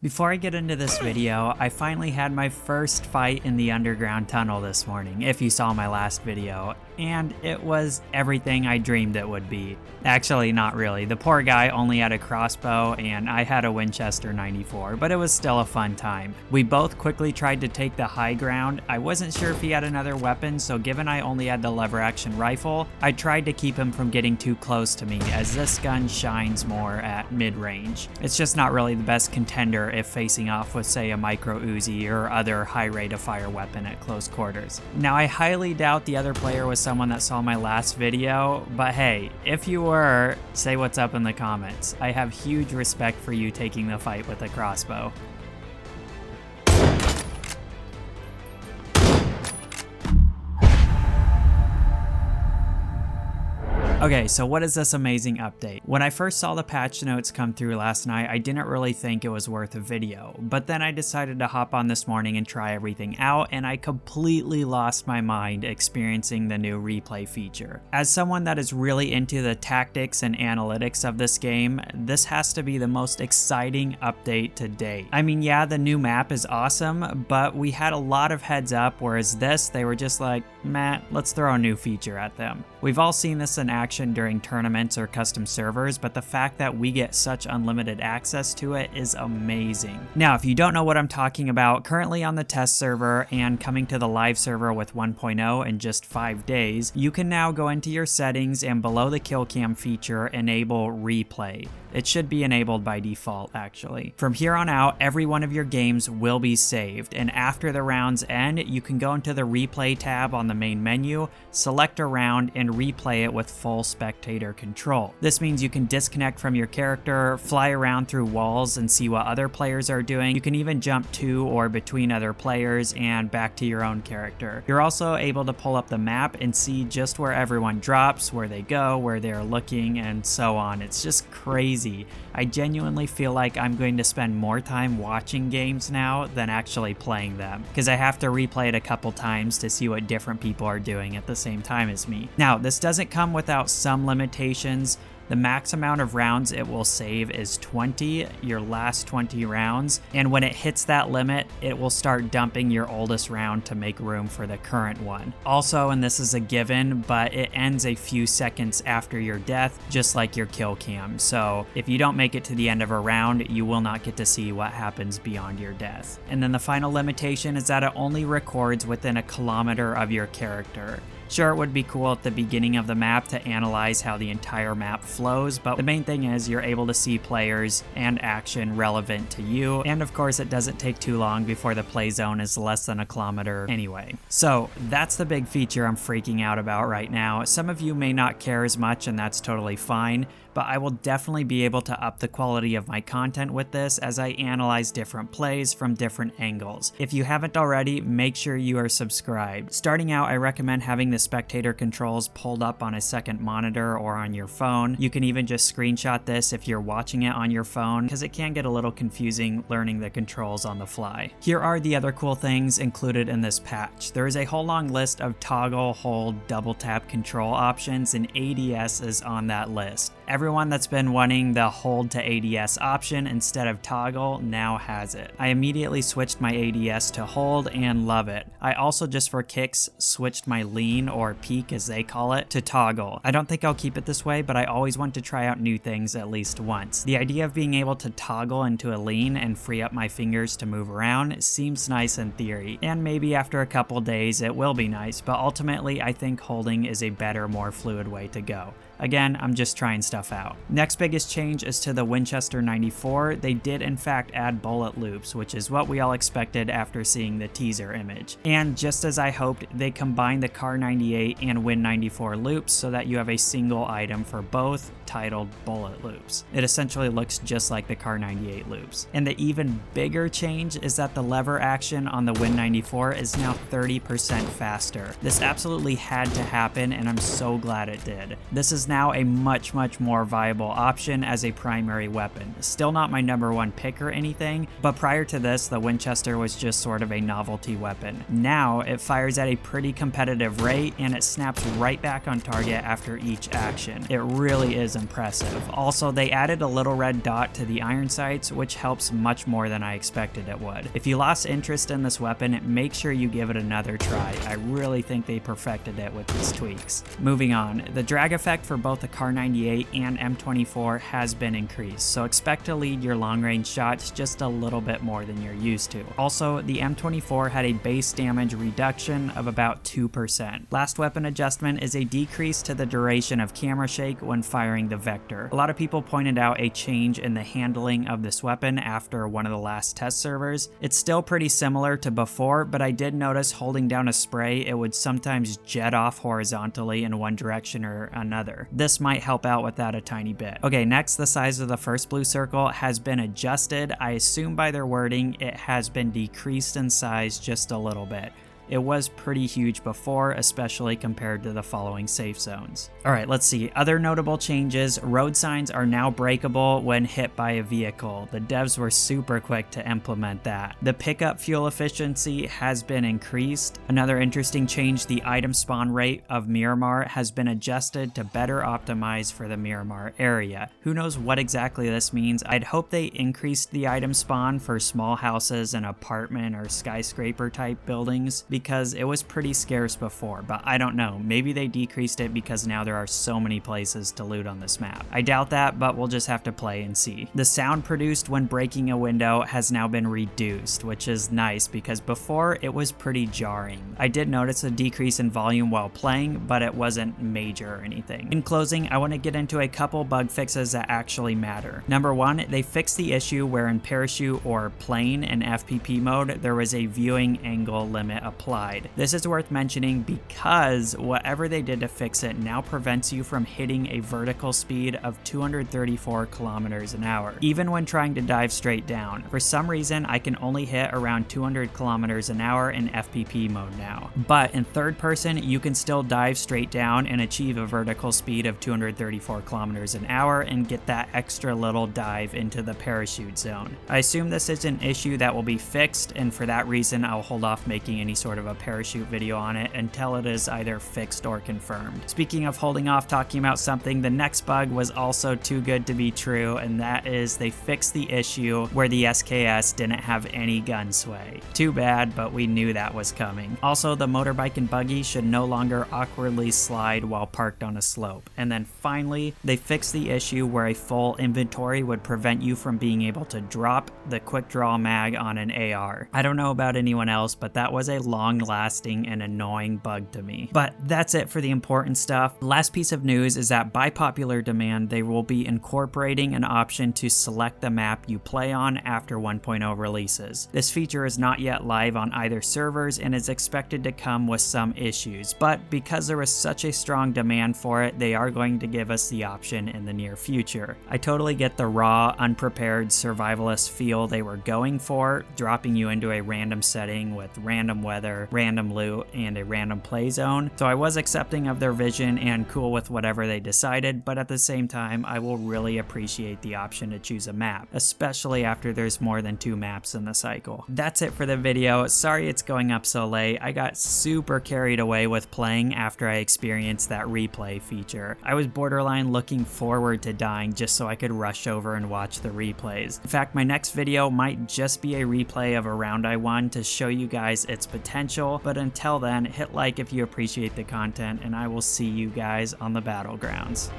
Before I get into this video, I finally had my first fight in the underground tunnel this morning, if you saw my last video, and it was everything I dreamed it would be. Actually, not really. The poor guy only had a crossbow and I had a Winchester 94, but it was still a fun time. We both quickly tried to take the high ground. I wasn't sure if he had another weapon, so given I only had the lever action rifle, I tried to keep him from getting too close to me, as this gun shines more at mid-range. It's just not really the best contender if facing off with, say, a micro Uzi or other high rate of fire weapon at close quarters. Now, I highly doubt the other player was someone that saw my last video, but hey, if you were, say what's up in the comments. I have huge respect for you taking the fight with a crossbow. Okay, so what is this amazing update? When I first saw the patch notes come through last night, I didn't really think it was worth a video, but then I decided to hop on this morning and try everything out, and I completely lost my mind experiencing the new replay feature. As someone that is really into the tactics and analytics of this game, this has to be the most exciting update to date. I mean, yeah, the new map is awesome, but we had a lot of heads up, whereas this, they were just like, meh, let's throw a new feature at them. We've all seen this in action during tournaments or custom servers, but the fact that we get such unlimited access to it is amazing. Now, if you don't know what I'm talking about, currently on the test server and coming to the live server with 1.0 in just 5 days, you can now go into your settings and below the kill cam feature, enable replay. It should be enabled by default, actually. From here on out, every one of your games will be saved, and after the rounds end, you can go into the replay tab on the main menu, select a round, and replay it with full spectator control. This means you can disconnect from your character, fly around through walls and see what other players are doing. You can even jump to or between other players and back to your own character. You're also able to pull up the map and see just where everyone drops, where they go, where they're looking, and so on. It's just crazy. I genuinely feel like I'm going to spend more time watching games now than actually playing them, because I have to replay it a couple times to see what different people are doing at the same time as me. Now, this doesn't come without some limitations. The max amount of rounds it will save is 20, your last 20 rounds, and when it hits that limit, it will start dumping your oldest round to make room for the current one. Also, and this is a given, but it ends a few seconds after your death, just like your kill cam. So if you don't make it to the end of a round, you will not get to see what happens beyond your death. And then the final limitation is that it only records within a kilometer of your character. Sure, it would be cool at the beginning of the map to analyze how the entire map flows, but the main thing is you're able to see players and action relevant to you, and of course it doesn't take too long before the play zone is less than a kilometer anyway. So that's the big feature I'm freaking out about right now. Some of you may not care as much, and that's totally fine, but I will definitely be able to up the quality of my content with this as I analyze different plays from different angles. If you haven't already, make sure you are subscribed. Starting out, I recommend having the spectator controls pulled up on a second monitor or on your phone. You can even just screenshot this if you're watching it on your phone, because it can get a little confusing learning the controls on the fly. Here are the other cool things included in this patch. There is a whole long list of toggle, hold, double tap control options, and ADS is on that list. Everyone that's been wanting the hold to ADS option instead of toggle now has it. I immediately switched my ADS to hold and love it. I also, just for kicks, switched my lean, or peek as they call it, to toggle. I don't think I'll keep it this way, but I always want to try out new things at least once. The idea of being able to toggle into a lean and free up my fingers to move around seems nice in theory, and maybe after a couple days it will be nice, but ultimately I think holding is a better, more fluid way to go. Again, I'm just trying stuff out. Next biggest change is to the Winchester 94. They did in fact add bullet loops, which is what we all expected after seeing the teaser image. And just as I hoped, they combined the Kar 98 and Win94 loops so that you have a single item for both, titled bullet loops. It essentially looks just like the Kar 98 loops. And the even bigger change is that the lever action on the Win94 is now 30% faster. This absolutely had to happen, and I'm so glad it did. This is is now a much more viable option as a primary weapon. Still not my #1 pick or anything, but prior to this, the Winchester was just sort of a novelty weapon. Now, it fires at a pretty competitive rate and it snaps right back on target after each action. It really is impressive. Also, they added a little red dot to the iron sights, which helps much more than I expected it would. If you lost interest in this weapon, make sure you give it another try. I really think they perfected it with these tweaks. Moving on, the drag effect for both the Kar 98 and M24 has been increased, so expect to lead your long-range shots just a little bit more than you're used to. Also, the M24 had a base damage reduction of about 2%. Last weapon adjustment is a decrease to the duration of camera shake when firing the Vector. A lot of people pointed out a change in the handling of this weapon after one of the last test servers. It's still pretty similar to before, but I did notice holding down a spray, it would sometimes jet off horizontally in one direction or another. This might help out with that a tiny bit. Okay, next, the size of the first blue circle has been adjusted. I assume by their wording, it has been decreased in size just a little bit. It was pretty huge before, especially compared to the following safe zones. Alright, let's see. Other notable changes. Road signs are now breakable when hit by a vehicle. The devs were super quick to implement that. The pickup fuel efficiency has been increased. Another interesting change, the item spawn rate of Miramar has been adjusted to better optimize for the Miramar area. Who knows what exactly this means? I'd hope they increased the item spawn for small houses and apartment or skyscraper type buildings, because it was pretty scarce before, but I don't know. Maybe they decreased it because now there are so many places to loot on this map. I doubt that, but we'll just have to play and see. The sound produced when breaking a window has now been reduced, which is nice because before it was pretty jarring. I did notice a decrease in volume while playing, but it wasn't major or anything. In closing, I want to get into a couple bug fixes that actually matter. Number one, they fixed the issue where in parachute or plane in FPP mode, there was a viewing angle limit applied. This is worth mentioning because whatever they did to fix it now prevents you from hitting a vertical speed of 234 kilometers an hour, even when trying to dive straight down. For some reason, I can only hit around 200 kilometers an hour in FPP mode now. But in third person, you can still dive straight down and achieve a vertical speed of 234 kilometers an hour and get that extra little dive into the parachute zone. I assume this is an issue that will be fixed, and for that reason, I'll hold off making any sort of a parachute video on it until it is either fixed or confirmed. Speaking of holding off talking about something, the next bug was also too good to be true, and that is they fixed the issue where the SKS didn't have any gun sway. Too bad, but we knew that was coming. Also, the motorbike and buggy should no longer awkwardly slide while parked on a slope. And then finally, they fixed the issue where a full inventory would prevent you from being able to drop the quick draw mag on an AR. I don't know about anyone else, but that was a long-lasting and annoying bug to me. But that's it for the important stuff. The last piece of news is that by popular demand, they will be incorporating an option to select the map you play on after 1.0 releases. This feature is not yet live on either servers and is expected to come with some issues, but because there was such a strong demand for it, they are going to give us the option in the near future. I totally get the raw, unprepared survivalist feel they were going for, dropping you into a random setting with random weather, random loot, and a random play zone, so I was accepting of their vision and cool with whatever they decided, but at the same time, I will really appreciate the option to choose a map, especially after there's more than 2 maps in the cycle. That's it for the video. Sorry it's going up so late. I got super carried away with playing after I experienced that replay feature. I was borderline looking forward to dying just so I could rush over and watch the replays. In fact, my next video might just be a replay of a round I won to show you guys its potential, but until then, hit like if you appreciate the content, and I will see you guys on the Battlegrounds.